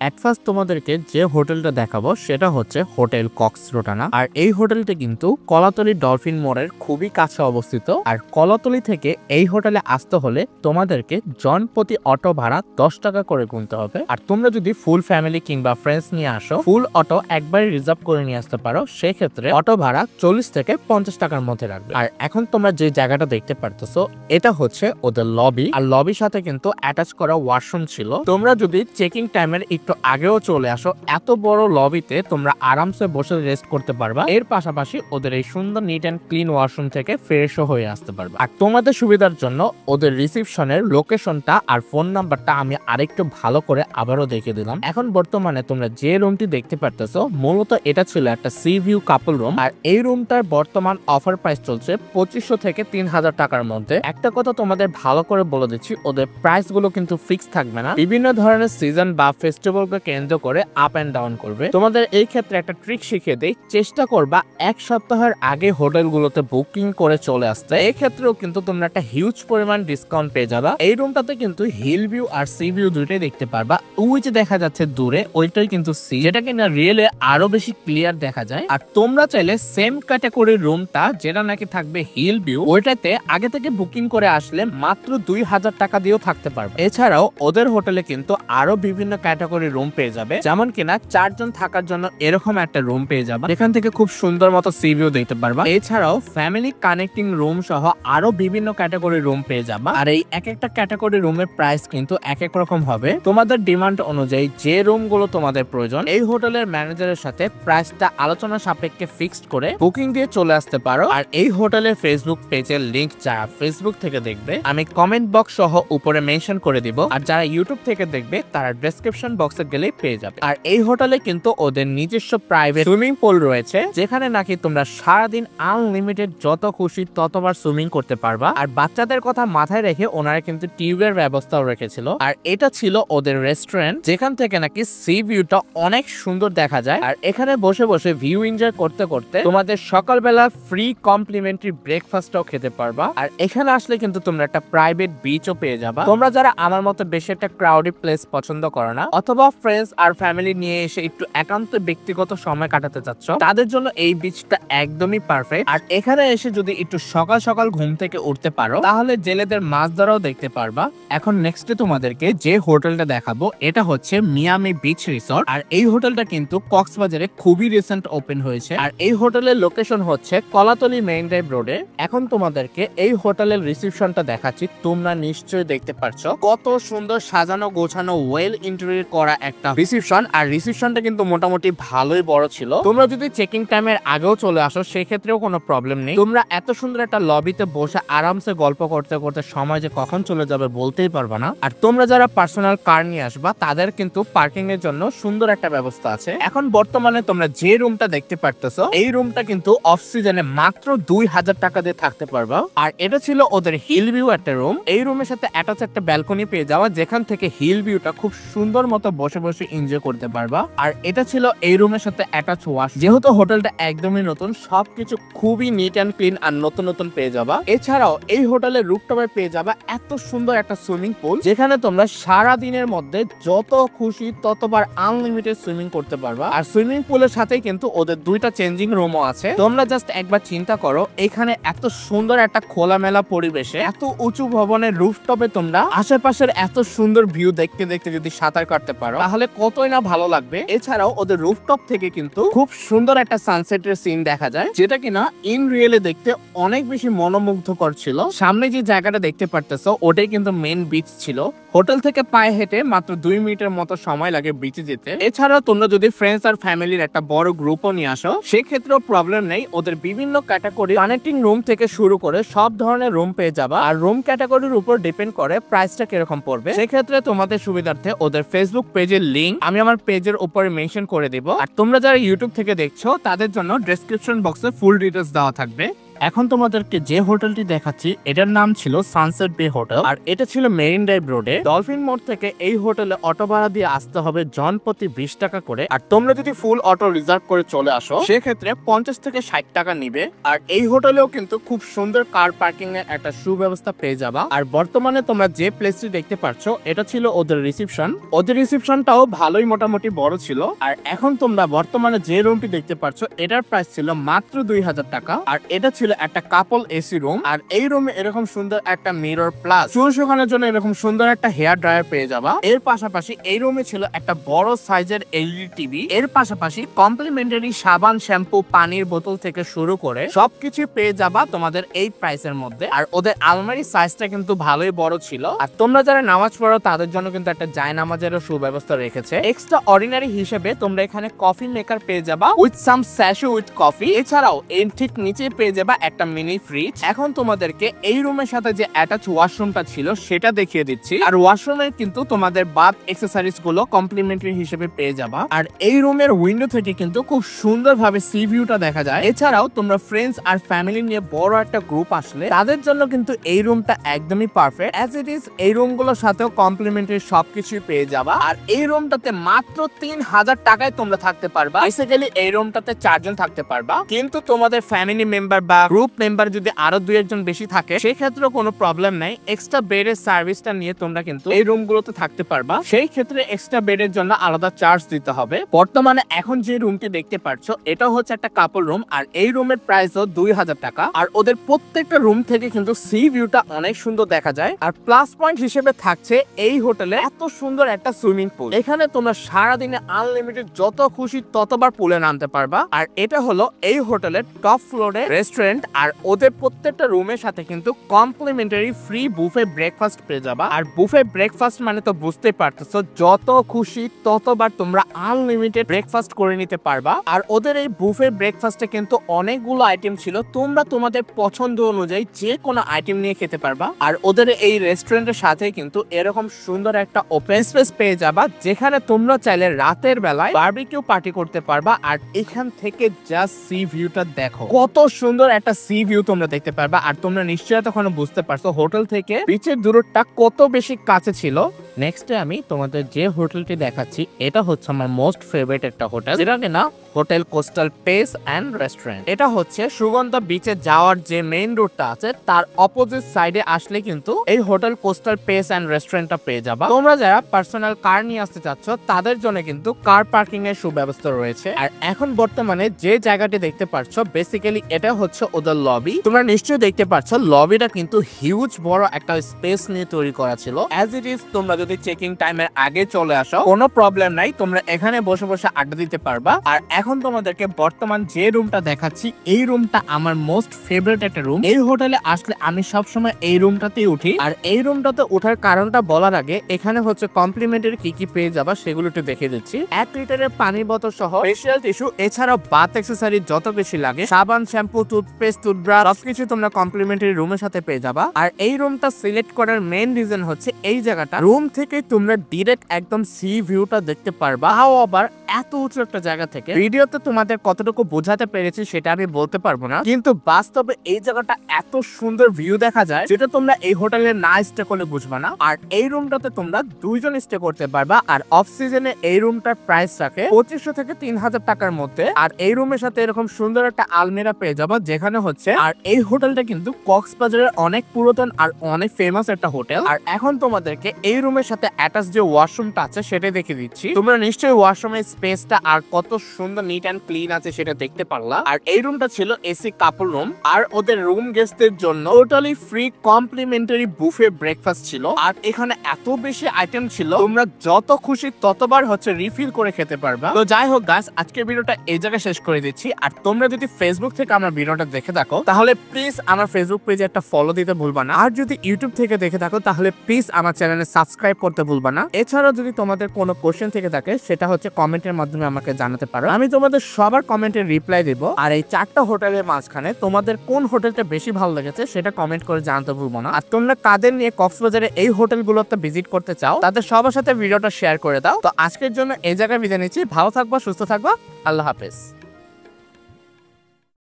At first তোমাদেরকে যে হোটেলটা দেখাবো সেটা হচ্ছে হোটেল কক্সরোটানা। আর এই হোটেলটা কিন্তু কলাতলি ডলফিন মোড়ের খুবই কাছে অবস্থিত। আর কলাতলি থেকে এই হোটেলে আসতে হলে তোমাদেরকে জন প্রতি অটো ভাড়া 10 টাকা করে গুনতে হবে। আর তোমরা যদি ফুল ফ্যামিলি কিংবা ফ্রেন্ডস নিয়ে আসো, ফুল অটো একবারে রিজার্ভ করে নিয়ে আসতে পারো, সেক্ষেত্রে অটো ভাড়া 40 থেকে 50 টাকার মধ্যে রাখবে। আর এখন তোমরা যে জায়গাটা দেখতে পারতেছো এটা হচ্ছে ওদের লবি। আর লবির সাথে কিন্তু অ্যাটাচ করা ওয়াশরুম ছিল। তোমরা যদি চেকিং টাইমের একটু আগেও চলে আসো, এত বড় লবিতে তোমরা আরামসে বসে রেস্ট করতে পারবা। এর পাশাপাশি ওদের এই সুন্দর নিট এন্ড ক্লিন ওয়াশরুম থেকে ফ্রেশও হয়ে আসতে পারবা। আর তোমাদের সুবিধার জন্য ওদের রিসিপশনের লোকেশনটা আর ফোন নাম্বারটা আমি আরেকটু ভালো করে আবারও দেখে দিলাম। এখন বর্তমানে তোমরা যে রুমটি দেখতে পারতেছো, মূলত এটা ছিল একটা সি ভিউ কাপল রুম। আর এই রুমটার বর্তমান অফার প্রাইস চলছে 2500 থেকে 3000 টাকার মধ্যে। একটা কথা তোমাদের ভালো করে বলে দিচ্ছি, ওদের প্রাইস গুলো কিন্তু ফিক্স থাকবে না, বিভিন্ন ধরনের সিজন বা ফেস্টিভ্যালকে কেন্দ্র করে আপ এন্ড ডাউন করবে। তোমাদের এই ক্ষেত্রে একটা ট্রিক শিখিয়ে দেই, চেষ্টা করবা এক সপ্তাহের আগে হোটেলগুলোতে বুকিং করে চলে আসতে। এই ক্ষেত্রেও কিন্তু তোমরা একটা হিউজ পরিমাণ ডিসকাউন্ট পেয়ে যাবা। এই রুমটাতে কিন্তু হিল ভিউ আর সি ভিউ দুইটাই দেখতে পারবা। ওই যে দেখা যাচ্ছে দূরে, ওইটাই কিন্তু সি, যেটা কিনা রিয়েলে আরো বেশি ক্লিয়ার দেখা যায়। আর তোমরা চাইলে সেম ক্যাটাগরির রুমটা যেটা নাকি থাকবে হিল ভিউ, ওইটাতে আগে থেকে বুকিং করে আসলে মাত্র 2000 টাকা দিয়েও থাকতে পারবে। এছাড়াও ওদের হোটেলে কিন্তু আরো বিভিন্ন ক্যাটাগরির রুম পেয়ে যাবে, যেমন কিনা 4 জন থাকার জন্য এরকম একটা রুম পেয়ে যাবে, যেখান থেকে খুব সুন্দর মতো সি ভিউ দেখতে পারবা। এছাড়াও ফ্যামিলি কানেক্টিং রুম সহ আরো বিভিন্ন ক্যাটাগরির রুম পেয়ে যাবা। আর এই এক একটা ক্যাটাগরি রুমের প্রাইস কিন্তু এক এক রকম হবে। তোমাদের ডিমান্ড অনুযায়ী যে রুম গুলো তোমাদের প্রয়োজন, এই হোটেলের ম্যানেজারের সাথে প্রাইসটা আলোচনা সাপেক্ষে ফিক্সড করে বুকিং দিয়ে চলে আসতে পারো। আর এই হোটেলের ফেসবুক পেজের লিংক যারা ফেসবুক থেকে দেখবে আমি কমেন্ট বক্স সহ উপরে মেনশন করে দিব, আর যারা ইউটিউব থেকে দেখবে তারা ডেসক্রিপশন বক্সে গেলেই পেয়ে যাবে। আর এই হোটেলে কিন্তু ওদের নিজস্ব প্রাইভেট সুইমিং পুল রয়েছে, যেখানে নাকি তোমরা সারাদিন আনলিমিটেড যত খুশি ততবার সুইমিং করতে পারবা। আর বাচ্চাদের কথা মাথায় রেখে ওনারা কিন্তু টিউবের ব্যবস্থাও রেখেছিল। আর এটা ছিল ওদের রেস্টুরেন্ট, যেখান থেকে নাকি সি ভিউটা অনেক সুন্দর দেখা যায়। আর এখানে বসে বসে ভিউ এনজয় করতে করতে তোমাদের সকালবেলা ফ্রি কমপ্লিমেন্টারি ব্রেকফাস্টও খেতে পারবা। আর এখানে আসলে কিন্তু তোমরা একটা প্রাইভেট বিচও পেয়ে যাবা। তোমরা যারা আমার মতো বেশি একটা ক্রাউডি প্লেস পছন্দ করো না, অথবা ফ্রেন্ডস আর ফ্যামিলি নিয়ে এসে একটু একান্ত ব্যক্তিগত সময় কাটাতে চাচ্ছ, তাদের জন্য এই বিচটা একদমই পারফেক্ট। আর এখানে এসে যদি একটু সকাল সকাল ঘুম থেকে উঠতে পারো, তাহলে জেলেদের মাছ ধরাও দেখতে পারবা। এখন নেক্সটে তোমাদেরকে যে হোটেলটা দেখাবো এটা হচ্ছে মিয়ামি বিচ রিসর্ট। আর এই হোটেলটা কিন্তু কক্সবাজারে খুবই রিসেন্ট ওপেন হয়েছে। আর এই হোটেলের লোকেশন হচ্ছে কলাতলি মেইন ড্রাইভ রোডে। এখন তোমাদেরকে এই হোটেলের রিসেপশনটা দেখাচ্ছি, তোমরা নিশ্চয়ই দেখতে পারছো কত সুন্দর সাজানো গোছানো ওয়েল ইন্টেরিয়র করা একটা রিসেপশন। আর রিসেপশনটা কিন্তু মোটামুটি ভালোই বড় ছিল। তোমরা যদি চেকিং টাইমের আগেও চলে আসো, সেক্ষেত্রেও কোনো প্রবলেম নেই। তোমরা এত সুন্দর একটা লবিতে বসে আরামসে গল্প করতে করতে সময় যে কখন চলে যাবে বলতেই পারবা না। আর তোমরা যারা পার্সোনাল কার নিয়ে আসবা, তাদের কিন্তু পার্কিং এর জন্য সুন্দর একটা ব্যবস্থা আছে। এখন বর্তমানে তোমরা যে রুমটা দেখতে পারতেছো, এই রুমটা কিন্তু অফ সিজনে মাত্র 2000 টাকা দিয়ে থাকতে পারবা। আর এটা ছিল ওদের হিল ভিউ একটা রুম। এই রুমের সাথে অ্যাটাচ একটা ব্যালকনি পেয়ে যাওয়া, যেখান থেকে হিল ভিউটা খুব সুন্দর মতো বসে বসে এনজয় করতে পারবা। আর এটা ছিল এই রুমের সাথে অ্যাটাচ ওয়াশ। যেহেতু হোটেলটা একদমই নতুন, সবকিছু খুবই নিট এন্ড ক্লিন আর নতুন নতুন পেয়ে যাবা। এছাড়াও এই হোটেলের রুফটপে পেয়ে যাবা এত সুন্দর একটা সুইমিং পুল, যেখানে তোমরা সারা দিনের মধ্যে যত খুশি ততবার আনলিমিটেড সুইমিং করতে পারবা। আর সুইমিং পুলের সাথেই কিন্তু ওদের দুইটা চেঞ্জিং রুমও আছে। তোমরা জাস্ট একবার চিন্তা করো, এখানে এত সুন্দর একটা খোলামেলা পরিবেশে এত উঁচু ভবনের রুফটপে তোমরা আশেপাশের এত সুন্দর ভিউ দেখতে দেখতে যদি সাঁতার কাটতে পারো, তাহলে কতই না ভালো লাগবে। এছাড়াও ওদের রুফটপ থেকে কিন্তু খুব সুন্দর একটা সানসেটের সিন দেখা যায়, যেটা কিনা ইন রিয়েলে দেখতে অনেক বেশি মনোমুগ্ধকর ছিল। সামনে যে জায়গাটা দেখতে পারতেছো, ওটাই কিন্তু মেন বিচ ছিল। হোটেল থেকে পায়ে হেঁটে মাত্র 2 মিনিটের মতো সময় লাগে বিচে যেতে। এছাড়াও তোমরা যদি ফ্রেন্ডস আর ফ্যামিলির একটা বড় গ্রুপও নিয়ে আসো, সেক্ষেত্রেও প্রবলেম নেই। ওদের বিভিন্ন ক্যাটাগরি কানেক্টিং রুম থেকে শুরু করে সব ধরনের রুম পেয়ে যাবা। আর রুম ক্যাটাগরির উপর ডিপেন্ড করে প্রাইসটা কিরকম পড়বে। সেক্ষেত্রে তোমাদের সুবিধার্থে ওদের ফেসবুক পেজের লিংক আমি আমার পেজের উপরে মেনশন করে দিব। আর তোমরা যারা ইউটিউব থেকে দেখছো, তাদের জন্য ডেসক্রিপশন বক্সে ফুল ডিটেইলস দেওয়া থাকবে। এখন তোমাদেরকে যে হোটেলটি দেখাচ্ছি এটার নাম ছিল সানসেট বে হোটেল, আর এটা ছিল মেরিন ড্রাইভ রোডে। ডলফিন মোড় থেকে এই হোটেলে অটো ভাড়া দিয়ে আসতে হবে জনপ্রতি 20 টাকা করে। আর তোমরা যদি ফুল অটো রিজার্ভ করে চলে আসো সেক্ষেত্রে 50 থেকে 60 টাকা নিবে। আর এই হোটেলেও কিন্তু খুব সুন্দর কার পার্কিং এর একটা সুব্যবস্থা পেয়ে যাবা। আর বর্তমানে তোমরা যে প্লেসটি দেখতে পাচ্ছ এটা ছিল ওদের রিসেপশন। ওদের রিসেপশনটাও ভালোই মোটামুটি বড় ছিল। আর এখন তোমরা বর্তমানে যে রুমটি দেখতে পাচ্ছ এটার প্রাইস ছিল মাত্র 2000 টাকা। আর এটা ছিল একটা কাপল এসি রুম। আর এই রুমে এরকম সুন্দর একটা মিরর প্লাস চুল শুকানোর জন্য এরকম সুন্দর একটা হেয়ার ড্রায়ার পেয়ে যাবা। এর পাশাপাশি এই রুমে ছিল একটা বড় সাইজের এলইডি টিভি। এর পাশাপাশি কমপ্লিমেন্টারি সাবান, শ্যাম্পু, পানির বোতল থেকে শুরু করে সবকিছু পেয়ে যাবা তোমাদের এই প্রাইসের মধ্যে। আর ওদের আলমারি সাইজটা কিন্তু ভালোই বড় ছিল। আর তোমরা যারা নামাজ পড়ো তাদের জন্য কিন্তু একটা জায়নামাজেরও সুব্যবস্থা রেখেছে। এক্সট্রা অর্ডিনারি হিসেবে তোমরা এখানে কফি মেকার পেয়ে যাবা with some sachet with coffee. এছাড়াও এর ঠিক নিচে পেয়ে যাবা একটা মিনি ফ্রিজ। এখন তোমাদেরকে এই রুমের সাথে যে অ্যাটাচ ওয়াশরুমটা ছিল সেটা দেখিয়ে দিচ্ছি। আর ওয়াশরুমের কিন্তু তোমাদের বাথ অ্যাক্সেসরিজ গুলো কমপ্লিমেন্টারি হিসেবে পেয়ে যাবা। আর এই রুমের উইন্ডো থেকে কিন্তু খুব সুন্দরভাবে সি ভিউটা দেখা যায়। এছাড়াও তোমরা ফ্রেন্ডস আর ফ্যামিলি নিয়ে বড় একটা গ্রুপ আসলে তাদের জন্য কিন্তু এই রুমটা একদমই পারফেক্ট। অ্যাজ ইট ইজ এই রুমগুলোর সাথেও কমপ্লিমেন্টারি সবকিছুই পেয়ে যাবা। আর এই রুমটাতে মাত্র 3000 টাকায় তোমরা থাকতে পারবা। বেসিক্যালি এই রুমটাতে 4 জন থাকতে পারবা, কিন্তু তোমাদের ফ্যামিলি মেম্বার বা গ্রুপ মেম্বার যদি আরো 2-1 বেশি থাকে সেক্ষেত্রে কোনো প্রবলেম নাই। এক্সট্রা বেডের সার্ভিসটা নিয়ে তোমরা কিন্তু এই রুমগুলোতে থাকতে পারবা। সেই ক্ষেত্রে এক্সট্রা বেডের জন্য আলাদা চার্জ দিতে হবে। বর্তমানে এখন যে রুমটি দেখতে পাচ্ছ এটা হচ্ছে একটা কাপল রুম। আর এই রুমের প্রাইসও 2000 টাকা। আর ওদের প্রত্যেকটা রুম থেকে কিন্তু সি ভিউটা অনেক সুন্দর দেখা যায়। আর প্লাস পয়েন্ট হিসেবে থাকছে এই হোটেলে এত সুন্দর একটা সুইমিং পুল। এখানে তোমরা সারাদিনে আনলিমিটেড যত খুশি ততবার পুলে নামতে পারবা। আর এটা হলো এই হোটেলের টপ ফ্লোরে রেস্টুরেন্ট। আর ওদের প্রত্যেকটা রুমের সাথে কিন্তু কমপ্লিমেন্টারি ফ্রি বুফে ব্রেকফাস্ট পেয়ে যাবা। আর বুফে ব্রেকফাস্ট মানে তো বুঝতেই পারতেছো যত খুশি ততবার তোমরা আনলিমিটেড ব্রেকফাস্ট করে নিতে পারবা। আর ওদের এই বুফে ব্রেকফাস্টে কিন্তু অনেকগুলো আইটেম ছিল, তোমরা তোমাদের পছন্দ অনুযায়ী যে কোনো আইটেম নিয়ে খেতে পারবা। আর ওদের এই রেস্টুরেন্টের সাথে কিন্তু এরকম সুন্দর একটা ওপেন স্পেস পেয়ে যাবা যেখানে তোমরা চাইলে রাতের বেলায় বারবিকিউ পার্টি করতে পারবা। আর এখান থেকে জাস্ট সি ভিউটা দেখো, কত সুন্দর একটা সি ভিউ তোমরা দেখতে পারবা। আর তোমরা নিশ্চয়ই তখন বুঝতে পারছো হোটেল থেকে বিচের দূরত্বটা কত বেশি কাছে ছিল। নেক্সটে আমি তোমাদের যে হোটেলটি দেখাচ্ছি এটা হচ্ছে আমার মোস্ট ফেভারিট একটা হোটেল, যেটা কিনা hotel coastal pace and restaurant. এটা হচ্ছে সুগন্ধা বিচে যাওয়ার যে মেইন রোডটা আছে তার অপোজিট সাইডে আসলে কিন্তু এই হোটেল কোস্টাল পেস এন্ড রেস্টুরেন্টটা পেয়ে যাবা। তোমরা যারা পার্সোনাল কার নিয়ে আসতে চাচ্ছ তাদের জন্য কিন্তু কার পার্কিং এর সুব্যবস্থা রয়েছে। আর এখন বর্তমানে যে জায়গাটি দেখতে পাচ্ছ বেসিক্যালি এটা হচ্ছে ওদের লবি। তোমরা নিশ্চয়ই দেখতে পাচ্ছ লবিটা কিন্তু হিউজ বড় একটা স্পেস নিয়ে তৈরি করা ছিল। অ্যাজ ইট ইজ তোমরা যদি চেকিং টাইমের আগে চলে আসো কোনো প্রবলেম নাই, তোমরা এখানে বসে বসে আড্ডা দিতে পারবা। আর এখন তোমাদেরকে বর্তমান যে রুমটা দেখাচ্ছি এই রুমটা আমার মোস্ট ফেভারিট একটা রুম। এই হোটেলে আসলে আমি সবসময় এই রুমটাতেই উঠি। আর এই রুমটাতে ওঠার কারণটা বলার আগে এখানে হচ্ছে কমপ্লিমেন্টারি কি কি পেয়ে যাবা সেগুলো একটু দেখে দিচ্ছি। 1 লিটারের পানির বোতল সহ ফেশিয়াল টিস্যু, এছাড়াও বাথ অ্যাক্সেসরি যত বেশি লাগে সাবান, শ্যাম্পু, টুথপেস্ট, টুথব্রাশ সবকিছু তোমরা কমপ্লিমেন্টারি রুমের সাথে পেয়ে যাবা। আর এই রুমটা সিলেক্ট করার মেইন রিজন হচ্ছে এই জায়গাটা, রুম থেকে তোমরা ডিরেক্ট একদম সি ভিউটা দেখতে পারবা। হাও আবার এত উঁচু একটা জায়গা থেকে। ভিডিওতে তোমাদের কতটুকু বোঝাতে পেরেছি সেটা আমি বলতে পারবো না, কিন্তু বাস্তবে এই জায়গাটা এত সুন্দর ভিউ দেখা যায় যেটা তোমরা এই হোটেলে না স্টে করলে বুঝবা না। আর এই রুমটাতে তোমরা 2 জন স্টে করতে পারবা। আর অফ সিজনে এই রুমটার প্রাইস রাখে 2500 থেকে 3000 টাকার মধ্যে। আর এই রুমের সাথে এরকম সুন্দর একটা আলমিরা পেয়ে যাবা যেখানে হচ্ছে। আর এই হোটেলটা কিন্তু কক্সবাজারের অনেক পুরাতন আর অনেক ফেমাস একটা হোটেল। আর এখন তোমাদেরকে এই রুমের সাথে অ্যাটাচ যে ওয়াশরুমটা আছে সেটা দেখে দিচ্ছি। তোমরা নিশ্চয়ই ওয়াশরুমের স্পেসটা আর কত সুন্দর নিট এন্ড ক্লিন আছে সেটা দেখতে পারলা। আর এই রুমটা ছিল এসি কাপল রুম। আর ওদের রুম গেস্টদের জন্য totally free complimentary buffet breakfast ছিল। আর এখানে এত বেশি আইটেম ছিল তোমরা যত খুশি ততবার হচ্ছে রিফিল করে খেতে পারবা। তো যাই হোক গাইস, আজকের ভিডিওটা এই জায়গায় শেষ করে দিচ্ছি। আর তোমরা যদি ফেসবুক থেকে আমার ভিডিওটা দেখে থাকো তাহলে প্লিজ আমার ফেসবুক পেজে একটা ফলো দিতে ভুলবা না। আর যদি ইউটিউব থেকে দেখে থাকো তাহলে প্লিজ আমার চ্যানেলে সাবস্ক্রাইব করতে ভুলবা না। এছাড়াও যদি তোমাদের কোনো কোশ্চেন থেকে থাকে সেটা হচ্ছে কমেন্টের মাধ্যমে আমাকে জানাতে পারো, আমি তোমাদের সবার কমেন্টের রিপ্লাই দেব। আর এই 4টা হোটেলের মাঝখানে তোমাদের কোন হোটেলটা বেশি ভালো লেগেছে সেটা কমেন্ট করে জানাতে ভুলবো না। আর তোমরা কাদের নিয়ে কক্সবাজারে এই হোটেলগুলোতে ভিজিট করতে চাও তাদের সবার সাথে ভিডিওটা শেয়ার করে দাও। তো আজকের জন্য এই জায়গায় বিদায় নিচ্ছি। ভালো থাকবা, সুস্থ থাকবা, আল্লাহ হাফেজ।